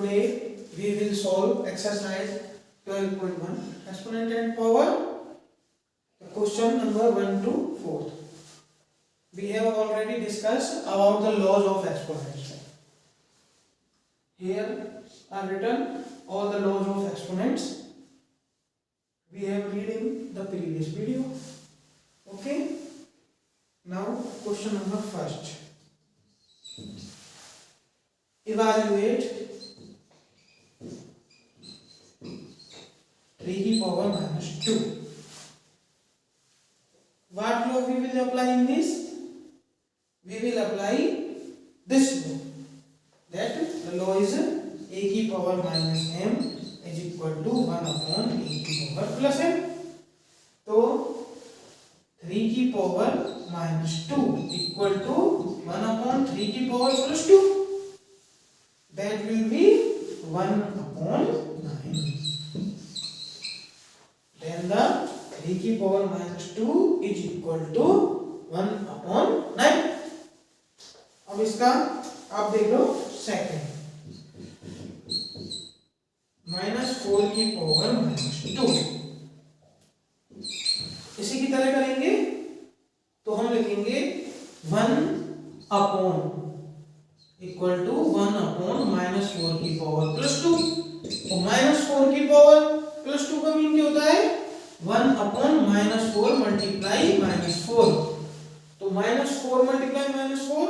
Today we will solve exercise 12.1 exponent and power, question number 1 to 4. We have already discussed about the laws of exponents. Here are written all the laws of exponents. We have read in the previous video. Okay. Now question number first. Evaluate 3 की power minus 2. What law we will apply in this? We will apply this law. That the law is a की power minus m is equal to 1 upon a की power plus m. तो 3 की power minus 2 equal to 1 upon 3 की power plus 2. That will be 1 upon 9. Then the 3 की power minus 2 is equal to 1 upon 9. अब इसका आप देख लो सेकेंड, -4 की पावर -2. इसी की तरह करेंगे तो हम लिखेंगे 1 अपॉन इक्वल टू 1 अपॉन -4 की पावर +2. तो -4 की पावर +2 का मीन क्या होता है? 1 अपॉन -4 मल्टीप्लाई -4. तो -4 मल्टीप्लाई -4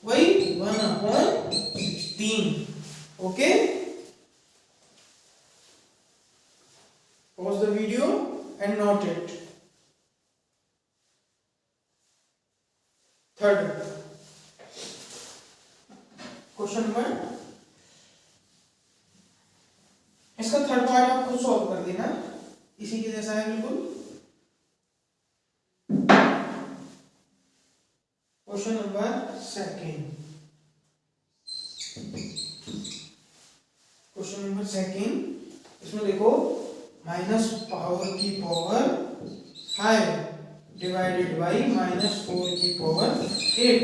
वही 1 upon 16. Okay, pause the video and note it. Third question number, इसका थर्ड पार्ट आप खुद सॉल्व कर देना, इसी के जैसा है बिल्कुल. Question number second. Question number second, इसमें देखो माइनस पावर की पावर 5 डिवाइडेड बाई -4 की पावर 8.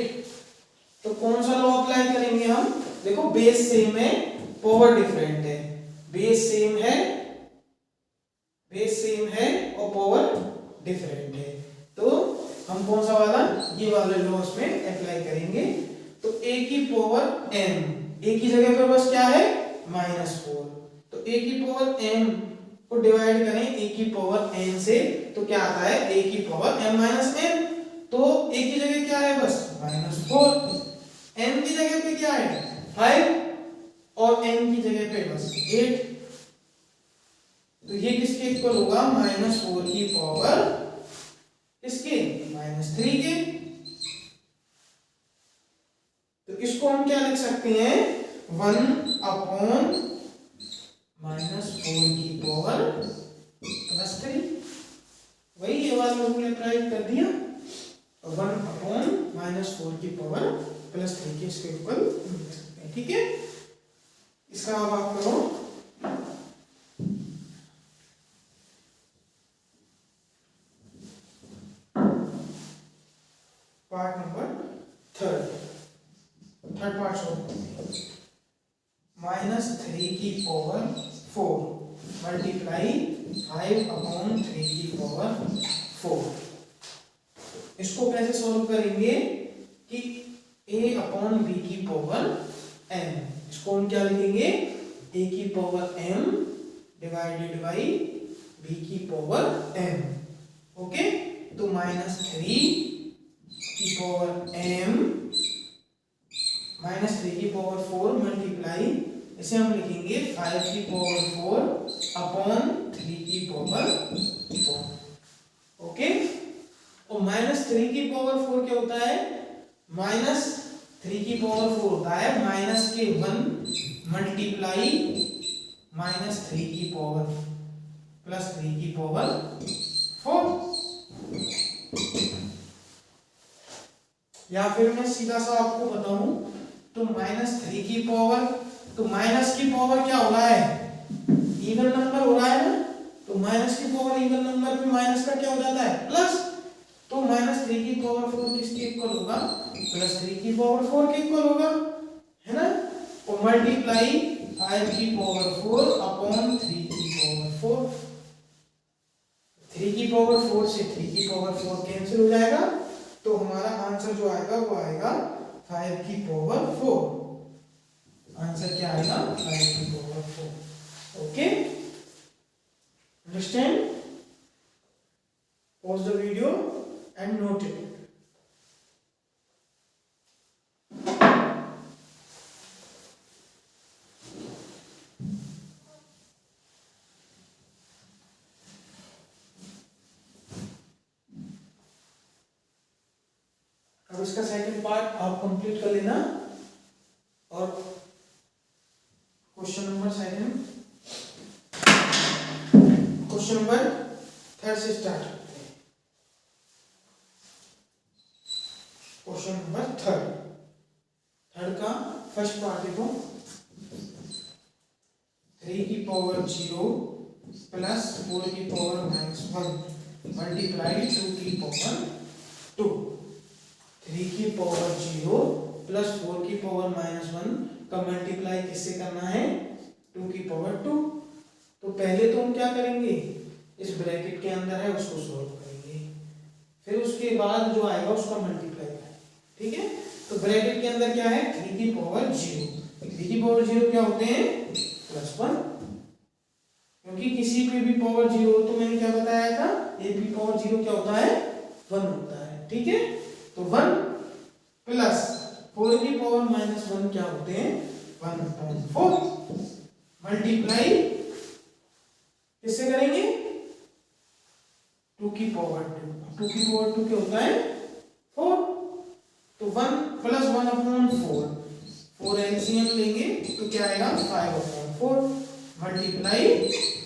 तो कौन सा लॉ अप्लाई करेंगे हम? देखो बेस सेम है, पावर डिफरेंट है. बेस सेम है, और पावर डिफरेंट है. तो हम कौन सा वाला, ये वाले लॉस में अप्लाई करेंगे. तो a की पावर m, a की जगह पे बस क्या है? -4. तो a की पावर m को डिवाइड करें a की पावर n से, तो क्या आता है? a की पावर m माइनस n. तो a की जगह क्या है? बस -4. m की जगह पे क्या है? 5 और n की जगह पे बस 8. तो ये किसके इक्वल होगा? -4 की पावर इसके -3 के. तो इसको हम क्या लिख सकते हैं? 1 अपॉन -4 की पावर +3. वही ये वाला रूल अप्लाई कर दिया. 1 अपॉन -4 की पावर +3 के इसके इक्वल लिख सकते हैं. ठीक है, इसका अब आप करो part number third part solve. -3 की पावर 4 मल्टीप्लाई 5 अपॉन 3 की पावर 4. इसको कैसे सॉल्व करेंगे कि a अपॉन b की पावर m. इसको हम क्या लिखेंगे? a की power m divided by b की पावर m. ओके, तो -3 की पावर m -3 की पावर 4 मल्टीप्लाई, इसे हम लिखेंगे 5 की पावर 4 अपॉन 3 की पावर 4. ओके, और -3 की पावर 4 क्या होता है? -3 की पावर 4 होता है -1 मल्टीप्लाई -3 की पावर +3 की पावर 4. या फिर मैं सीधा सा आपको बताऊं तो -3 की पावर, तो माइनस की पावर क्या हो रहा है? इवन नंबर हो रहा है ना. तो माइनस की पावर इवन नंबर में माइनस का क्या हो जाता है? प्लस. तो -3 की पावर 4 किसके इक्वल होगा? +3 की पावर 4 के इक्वल होगा, है ना. और मल्टीप्लाई 5 की पावर 4 अपॉन 3 की पावर 4। 3 की पावर 4 से 3 की पावर 4 कैंसिल हो जाएगा, तो हमारा आंसर जो आएगा वो आएगा 5 की पावर 4। आंसर क्या आएगा? 5 की power 4। Okay, understand? Pause the video and note it. अब इसका सेकंड पार्ट आप कंप्लीट कर लेना और क्वेश्चन नंबर थर्ड से स्टार्ट करते हैं। क्वेश्चन नंबर थर्ड का फर्स्ट पार्ट देखो। 3 की पावर 0 प्लस 4 की पावर -1 मल्टीप्लाई 2 की पावर 2। 3 की पावर 0 प्लस 4 की पावर -1 का मल्टीप्लाई किससे करना है? 2 की पावर 2। तो पहले तो हम क्या करेंगे, इस ब्रैकेट के अंदर है उसको सॉल्व करेंगे, फिर उसके बाद जो आएगा उसका मल्टीप्लाई करेंगे। ठीक है, तो ब्रैकेट के अंदर क्या है? 3 की पावर 0। 3 की पावर 0 क्या होते हैं? +1, क्योंकि किसी पे भी पावर 0 हो तो मैंने क्या बताया था, ए पी पावर 0 क्या होता है? 1 होता है। ठीक है, तो 1 प्लस 4 की पावर -1 क्या होते हैं? 1/4 मल्टीप्लाई किससे करेंगे? 2 की पावर 2। 2 की पावर 2 क्या होता है? 4। तो 1 प्लस 1/4, 4 एलसीएम लेंगे तो क्या आएगा? 5/4 मल्टीप्लाई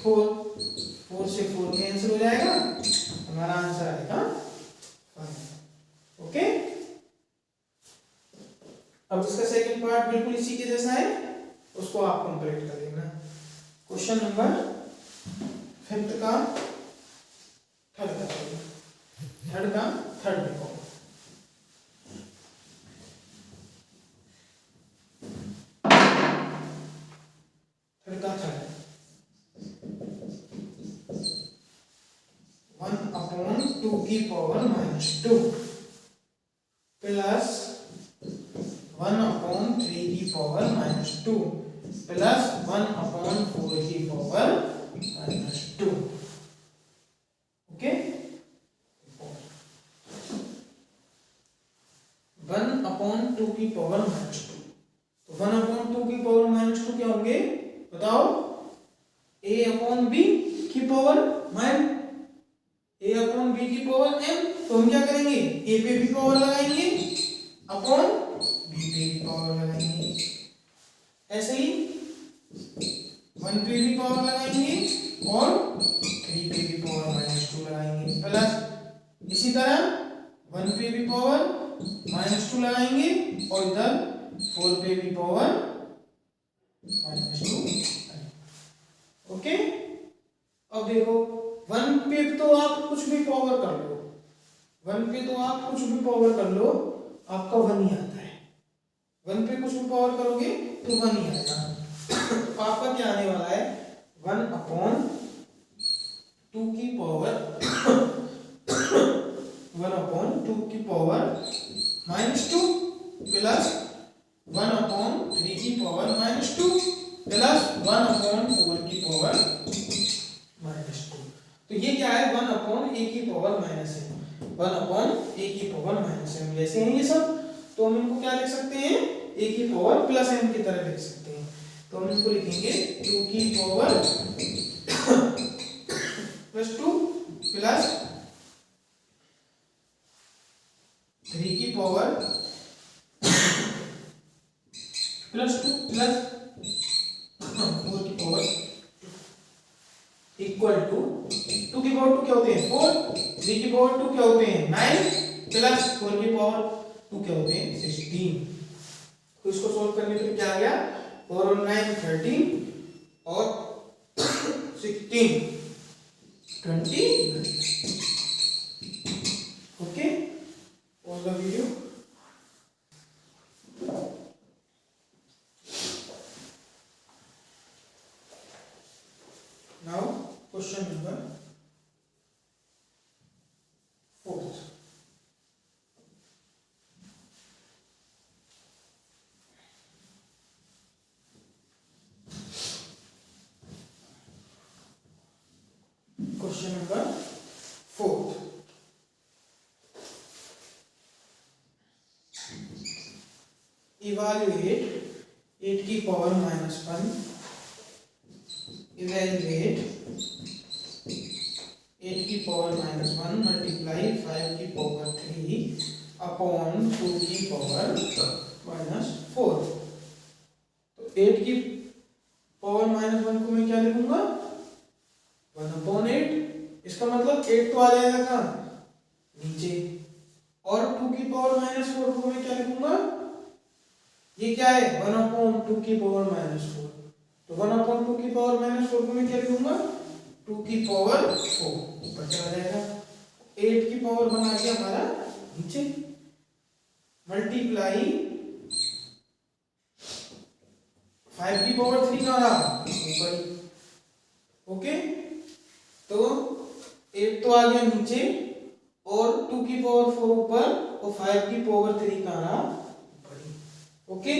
4। 4 से 4 कैंसिल हो जाएगा, हमारा आंसर आएगा 5। ओके, अब इसका सेकंड पार्ट बिल्कुल इसी के जैसा है, उसको आप कंप्लीट कर लेना। क्वेश्चन नंबर फिफ्थ का थर्ड देखो। थर्ड 1/2 की पावर -2 प्लस 1/3 की पावर -2 प्लस 1/4 की पावर -2। ओके, 1/2 की पावर -2, तो 1/2 की पावर -2 क्या होंगे बताओ? a/b की पावर a/b की पावर m। तो हम क्या करेंगे? a पे भी पावर लगाएंगे अपॉन b पे भी पावर लगाएंगे, ऐसे ही 1 पे भी पावर लगाएंगे और 3 पे भी पावर -2 लगाएंगे, प्लस इसी तरह 1 पे भी पावर -2 लगाएंगे और इधर 4 पे भी पावर -2। ओके, अब देखो 1 पे तो आप कुछ भी पावर कर लो, 1 पे तो आप कुछ भी पावर कर लो, आपका 1 ही आता है। 1 पे कुछ भी पावर करोगे तो 1 ही आएगा। तो आपका क्या आने वाला है? 1/2 की पावर 1/2 की पावर -2 प्लस 1/3 की पावर -2 प्लस 1/4 की पावर -2। तो ये क्या है? 1/a की पावर -m, 1/a की पावर -m जैसे हैं ये सब, तो हम इनको क्या लिख सकते हैं? a की पावर +m की तरह लिख सकते हैं। तो हम इसको लिखेंगे 2 की पावर +2 प्लस 3 की पावर +2 प्लस 4 की पावर इक्वल टू 2 की पावर 2 क्या होते हैं? 4, 3 की पावर 2 क्या होते हैं? 9 प्लस 4 की पावर 2 क्या होते हैं? 16। तो इसको सोल्व करने पे क्या आ गया? 4 और 9 13 और 16 29। Okay, pause the video. Fourth. Evaluate 8 की पावर -1, इवैल्यूएट 8 की पावर -1 मल्टीप्लाई 5 की पावर 3 अपॉन 2 की पावर -4। तो 8 की पावर -1 को मैं क्या लिखूंगा 1/8। इसका मतलब 8 तो आ जाएगा कहाँ नीचे, और 2 की पावर -4 को मैं क्या लिखूंगा, ये क्या है 1/2 की पावर -4, तो 1/2 की पावर -4 को मैं क्या लिखूंगा 2 की पावर 4 ऊपर चला जाएगा। 8 की पावर 1 आ गया हमारा नीचे, मल्टीप्लाई 5 की पावर 3 का रहा ऊपर। ओके, तो 8 तो आ गया नीचे और 2 की पावर 4 ऊपर और 5 की पावर 3 का रहा ऊपर। ओके,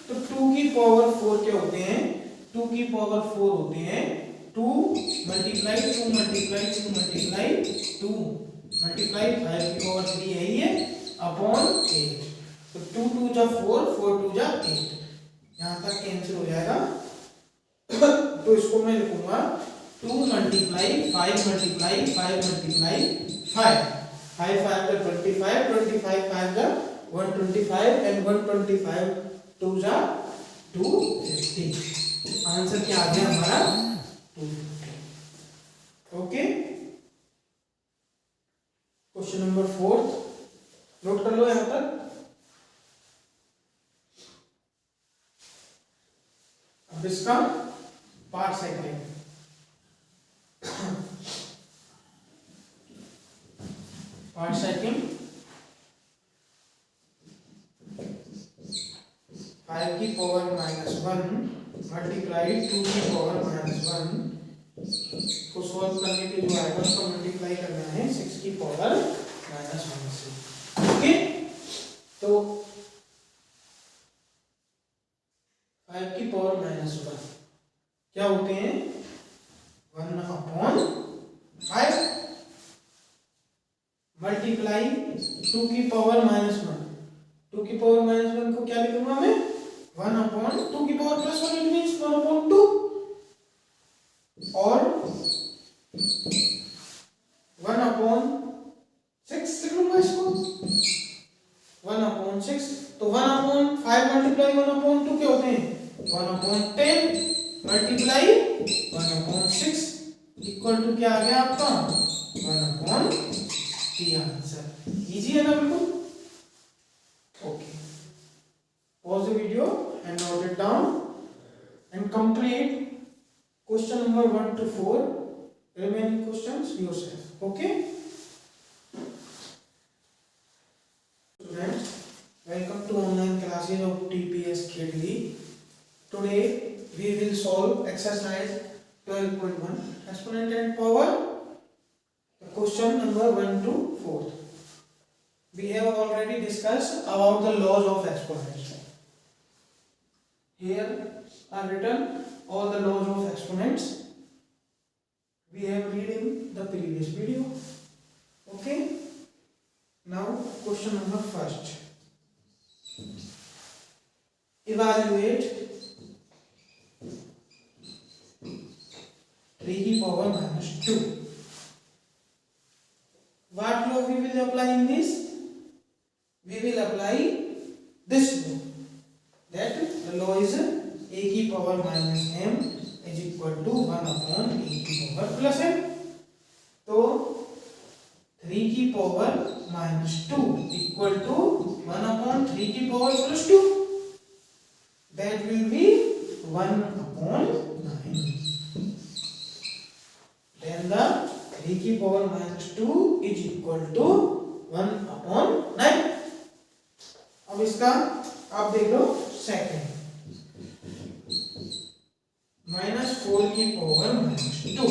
तो 2 की पावर 4 क्या होते हैं, 2 की पावर 4 होते हैं 2 मल्टीप्लाई 2 मल्टीप्लाई 2 मल्टीप्लाई 2 मल्टीप्लाई 5 की पावर 3 यही है अपॉन 8। तो 2 2 जा 4, 4 2 जा 8, यहाँ तक कैंसिल हो जाएगा। तो इसको मैं लिखूंगा 2 मल्टीप्लाई 5 मल्टीप्लाई 5 मल्टीप्लाई 5, 5 5 जा 25, 25 5 जा 125 एंड 125 2 जा 250। आंसर क्या आ गया हमारा 250। ओके, क्वेश्चन नंबर 4 नोट कर लो यहां तक। अब इसका पार्ट सेकंड, पार्ट सेकंड 5 की पावर -1 मल्टीप्लाई 2 की पावर -1 को सॉल्व करने के जो आएगा उसको मल्टीप्लाई करना है 6 की पावर -1 से। ओके, तो 5 की पावर -1 क्या होते हैं 1/5 मल्टीप्लाई 2 की पावर -1, 2 की पावर -1 को क्या लिखूंगा मैं 1/2 की पावर +1, इट मींस 1/2 और 1/6 लिख लूंगा इसको 1/6। तो 1/5 मल्टीप्लाई 1/2 क्या होते हैं 1/10 मल्टीप्लाई 1/6 इक्वल टू क्या आ गया आपका 1/3। आंसर इजी है ना बिल्कुल। Okay, pause the video and note it down and complete question number 1 to 4 remaining questions yourself. Okay, students, welcome to online classes of TPS Kidly. Today we will solve exercise 12.1 exponent and power, question number 1 to 4. We have already discussed about the laws of exponents. Here are written all the laws of exponents we have read in the previous video. Okay, now question number first. Evaluate 3 की power -2. What law we will apply in this? We will apply this law, that the law is a की power -m is equal to 1/a की power plus m. तो 3 की power -2 equal to 1/3 की power plus 2, that will be 1/9. Then the 3 की power -2 is equal to 1/9. अब इसका आप देख लो सेकंड, -4 की पावर -2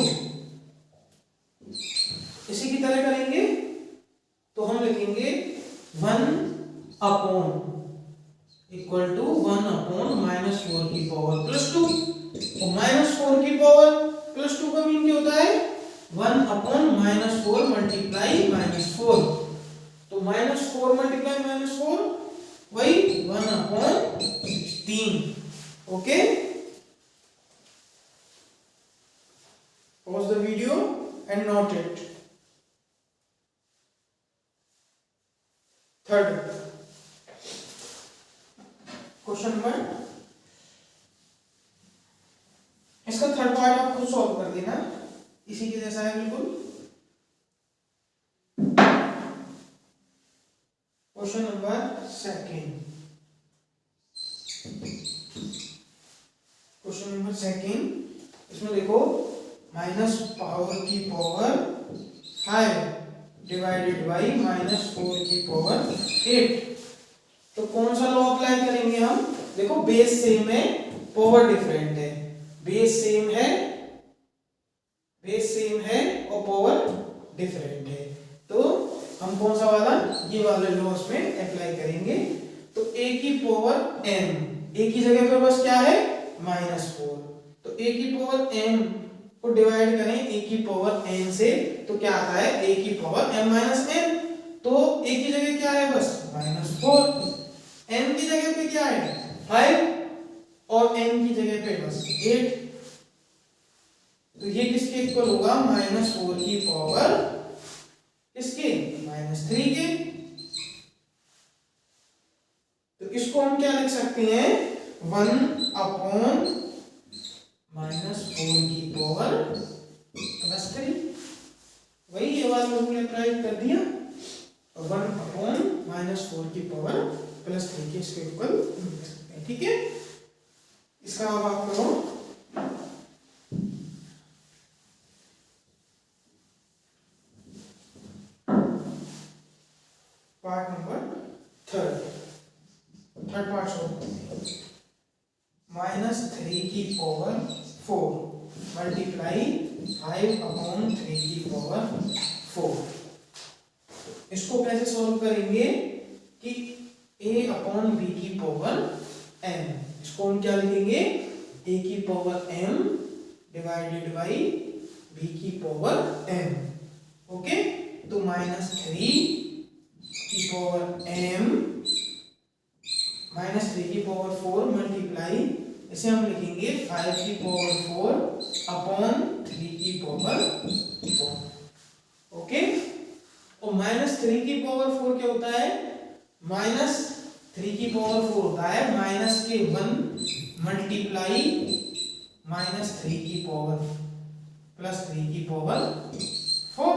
इसी की तरह करेंगे तो हम लिखेंगे 1 अपॉन इक्वल टू 1 अपॉन -4 की पावर +2। तो -4 की पावर +2 का मीन क्या होता है 1/-4 मल्टीप्लाई -4, वही 1/16। Okay, pause the video and note it. Third question number, इसका थर्ड पार्ट आप खुद सॉल्व कर देना, इसी के जैसा है बिल्कुल। Question number second, question number second, इसमें देखो माइनस पावर की पावर 5 डिवाइडेड बाई -4 की पावर 8। तो कौन सा लॉ अप्लाई करेंगे हम? देखो बेस सेम है, पावर डिफरेंट है। बेस सेम है, बेस सेम है और पावर डिफरेंट है, तो हम कौन सा वाला, ये वाले लॉस में अप्लाई करेंगे। तो a की पावर m, a की जगह पर बस क्या है -4, तो a की पावर m को डिवाइड करें a की पावर n से, तो क्या आता है a की पावर m - n। तो a की जगह क्या है बस -4, n की जगह पे क्या है 5 और n की जगह पे बस 8। तो ये किसके इक्वल होगा, -4 की पावर इसके -3 के। तो इसको हम क्या लिख सकते हैं, 1/-4 की पावर +3। वही ये वाला रूल अप्लाई कर दिया, और 1/-4 की पावर +3 के इसके इक्वल लिख सकते हैं। ठीक है, इसका अब आप करो part number third part solve -3 की पावर 4 मल्टीप्लाई 5/3 की पावर 4। इसको कैसे सॉल्व करेंगे कि a/b की पावर m, इसको हम क्या लिखेंगे, a की power m divided by b की पावर m। ओके, तो -3 की पावर m -3 की पावर 4 मल्टीप्लाई, इसे हम लिखेंगे 5 की पावर 4/3 की पावर 4। ओके, और -3 की पावर 4 क्या होता है, -3 की पावर 4 होता है -1 मल्टीप्लाई -3 की पावर +3 की पावर 4।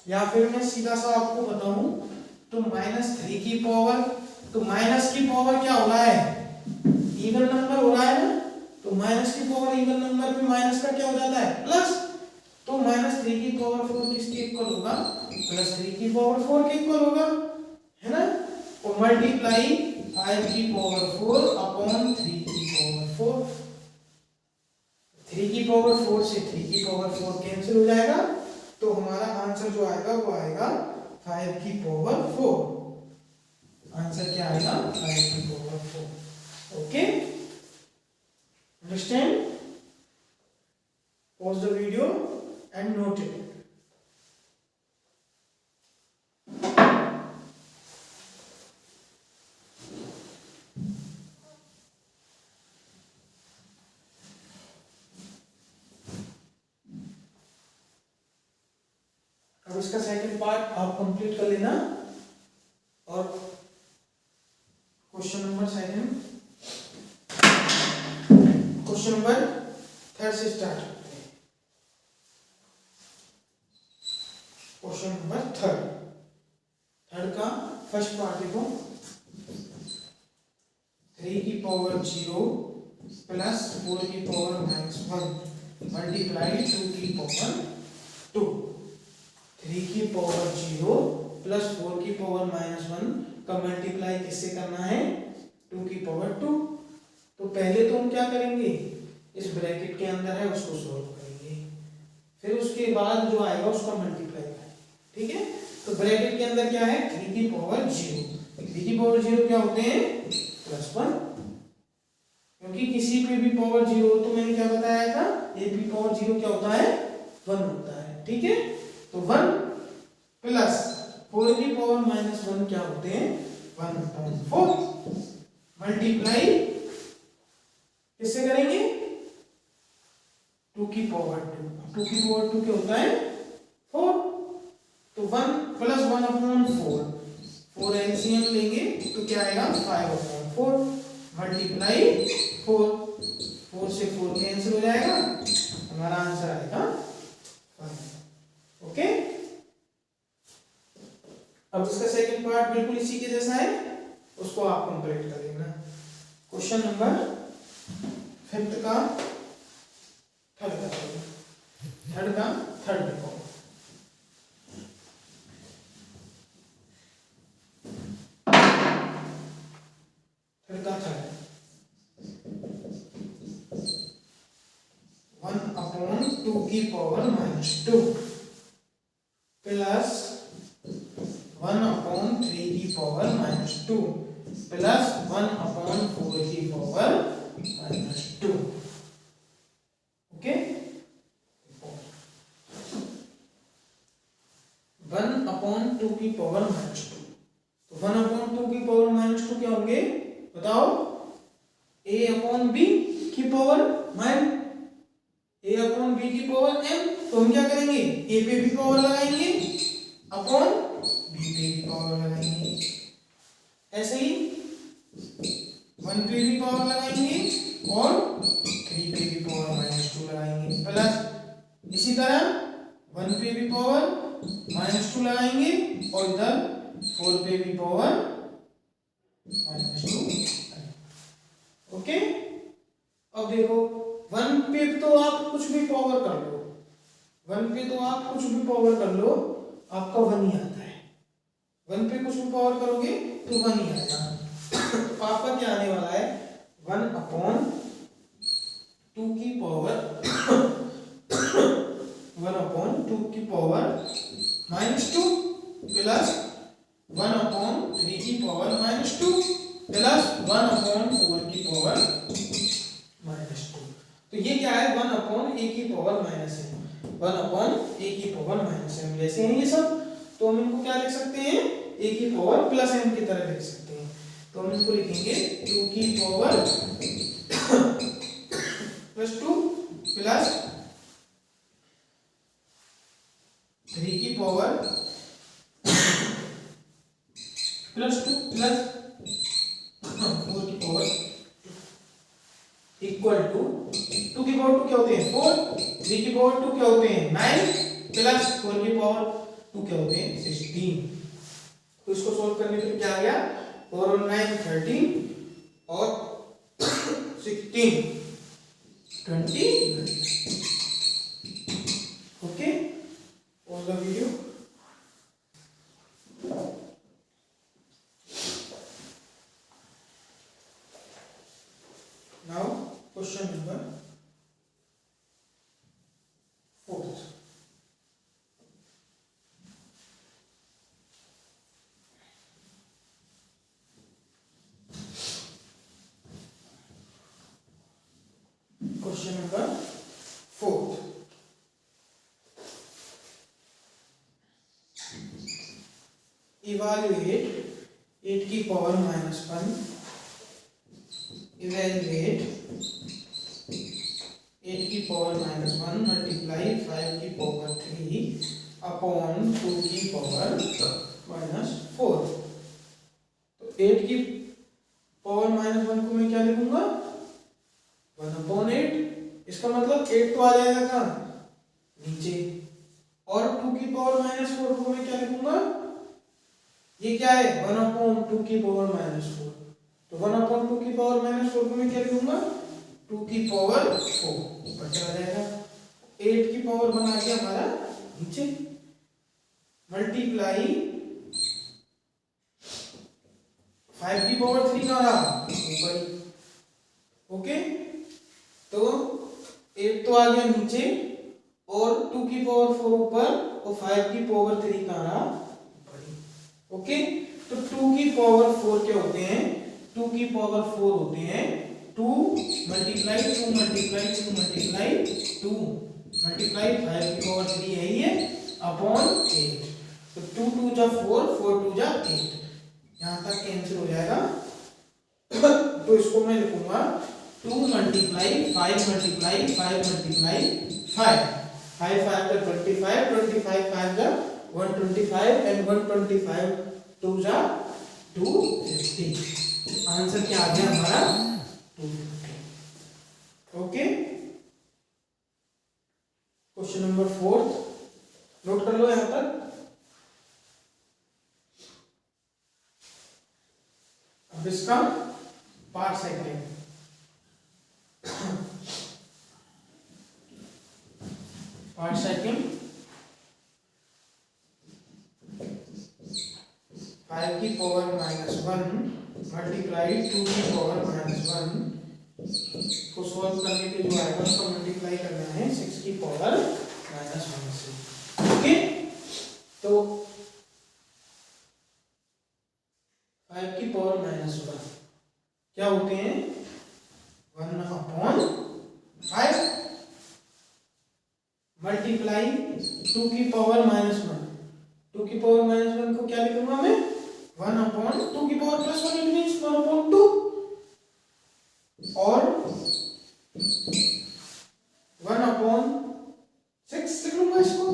या फिर मैं सीधा सा आपको बताऊं तो -3 की पावर, तो माइनस की पावर क्या हो रहा है, इवन नंबर हो रहा है ना, तो माइनस की पावर इवन नंबर में माइनस का क्या हो जाता है प्लस। तो -3 की पावर 4 किसके इक्वल होगा, +3 की पावर 4 के इक्वल होगा, है ना। और मल्टीप्लाई 5 की पावर 4/3 की पावर 4। 3 की पावर 4 से 3 की पावर 4 कैंसिल हो जाएगा, तो हमारा आंसर जो आएगा वो आएगा 5 की पावर 4। आंसर क्या आएगा, 5 की power 4। Okay, understand? Pause the video and note it. अब इसका सेकंड पार्ट आप कंप्लीट कर लेना, और question number second, question number third से स्टार्ट करते हैं। क्वेश्चन नंबर थर्ड का फर्स्ट पार्ट देखो, 3 की पावर 0 प्लस 4 की पावर -1 मल्टीप्लाई 2 की पावर 2। 3 की पावर 0 प्लस 4 की पावर -1 का मल्टीप्लाई किससे करना है, 2 की पावर 2। तो पहले तो हम क्या करेंगे, इस ब्रैकेट के अंदर है उसको सॉल्व करेंगे, फिर उसके बाद जो आएगा उसका मल्टीप्लाई करेंगे। ठीक है, तो ब्रैकेट के अंदर क्या है, 3 की पावर 0, 3 की पावर 0 क्या होते हैं +1, क्योंकि किसी पे भी पावर 0 हो तो मैंने क्या बताया था, a की पावर 0 क्या होता है 1 होता है। ठीक है, तो 1 प्लस 4 की पावर माइनस 1 क्या होते हैं 1/4 मल्टीप्लाई किससे करेंगे 2 की पावर 2 की पावर 2 क्या होता है 4 तो 1 प्लस 1/4 4 एलसीएम लेंगे तो क्या आएगा 5/4 मल्टीप्लाई 4 से 4 कैंसिल हो जाएगा हमारा आंसर आएगा 5 ओके। अब इसका सेकंड पार्ट बिल्कुल इसी के जैसा है उसको आप कंप्लीट कर लेना। क्वेश्चन नंबर 5 का थर्ड देखो थर्ड 1/2 की पावर -2 प्लस 1/3 की पावर -2 प्लस 1/4 की पावर -2 ओके। 1/2 की पावर -2 तो 1/2 की पावर -2 क्या होंगे बताओ a/b की पावर a/b की पावर m तो हम क्या करेंगे a पे भी पावर लगाएंगे अपॉन b पे भी पावर लगाएंगे ऐसे ही 1 पे भी पावर लगाएंगे और 3 पे भी पावर -2 लगाएंगे प्लस इसी तरह 1 पे भी पावर -2 लगाएंगे और इधर 4 पे भी पावर -2 ओके। अब देखो 1 पे तो आप कुछ भी पावर कर लो 1 पे तो आप कुछ भी पावर कर लो आपका 1 ही आता है 1 पे कुछ भी पावर करोगे तो 1 ही आएगा तो आपका क्या आने वाला है 1/2 की पावर 1/2 की पावर -2 प्लस 1/3 की पावर -2 प्लस 1/4 की पावर -2 तो ये क्या है 1/a की पावर -m जैसे हैं ये सब तो हम इनको क्या लिख सकते हैं a की पावर प्लस m की तरह लिख सकते हैं तो हम इनको लिखेंगे 2 की पावर +2 प्लस 3 की पावर +2 प्लस 4 की पावर इक्वल टू 2 की पावर 2 क्या होते हैं 4 3 की पावर 2 क्या होते हैं 9 प्लस 4 की पावर 2 क्या होते हैं 16 तो इसको सॉल्व करने पे क्या आ गया 4 और 9 13 और 16 20 okay pause the video. Now question number 4 question number 4 evaluate 8 की पावर -1 evaluate 8 की पावर -1 मल्टीप्लाई 5 की पावर 3 अपॉन 2 की पावर -4 तो 8 की पावर -1 को मैं क्या लिखूंगा 1/8 इसका मतलब 8 तो आ जाएगा कहाँ नीचे और 2 की पावर -4 को मैं क्या लिखूंगा ये क्या है 1/2 की पावर -4 तो 1/2 की पावर -4 को मैं क्या लिखूंगा 2 की पावर 4 ऊपर चला जाएगा 8 की पावर बना गया हमारा नीचे मल्टीप्लाई 5 की पावर 3 कहाँ रहा ऊपर ओके तो 8 तो आ गया नीचे और 2 की पावर 4 ऊपर और 5 की पावर 3 कहाँ रहा ऊपर ओके तो 2 की पावर 4 क्या होते हैं 2 की पावर 4 होते हैं 2 मल्टीप्लाई 2 मल्टीप्लाई 2 मल्टीप्लाई 2 मल्टीप्लाई 5 की पावर 3 है ये अपॉन 8 तो तो 2 2 जा 4, 4 2 जा 8, यहाँ तक कैंसिल हो जाएगा। तो इसको मैं लिखूंगा 2 मल्टीप्लाई 5 मल्टीप्लाई 5 मल्टीप्लाई 5, 5 5 जा 25, 25 5 जा 125 एंड 125 2 जा 250। आंसर क्या आ गया हमारा 250। ओके, क्वेश्चन नंबर 4 नोट कर लो यहां तक। अब इसका पार्ट सेकंड, पार्ट सेकंड 5 की पावर -1 मल्टीप्लाई 2 की पावर -1 को सॉल्व करने के जो आएगा उसको मल्टीप्लाई करना है 6 की पावर -1 से। ओके, तो 5 की पावर -1 क्या होते हैं 1/5 मल्टीप्लाई 2 की पावर -1, 2 की पावर -1 को क्या लिखूंगा मैं 1/2 की पावर +1, इट मींस 1/2 और 1/6 लिख लूंगा इसको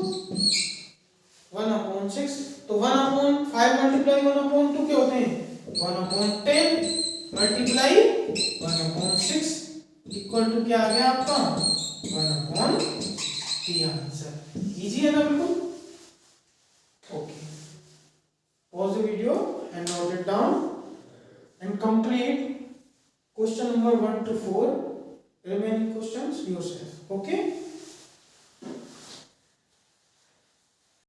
1/6। तो 1/5 मल्टीप्लाई 1/2 क्या होते हैं 1/10 मल्टीप्लाई 1/6 इक्वल टू क्या आ गया आपका 1/3 आंसर। इजी है ना बिल्कुल। Okay, pause the video and note it down and complete question number 1 to 4 remaining questions yourself. Okay.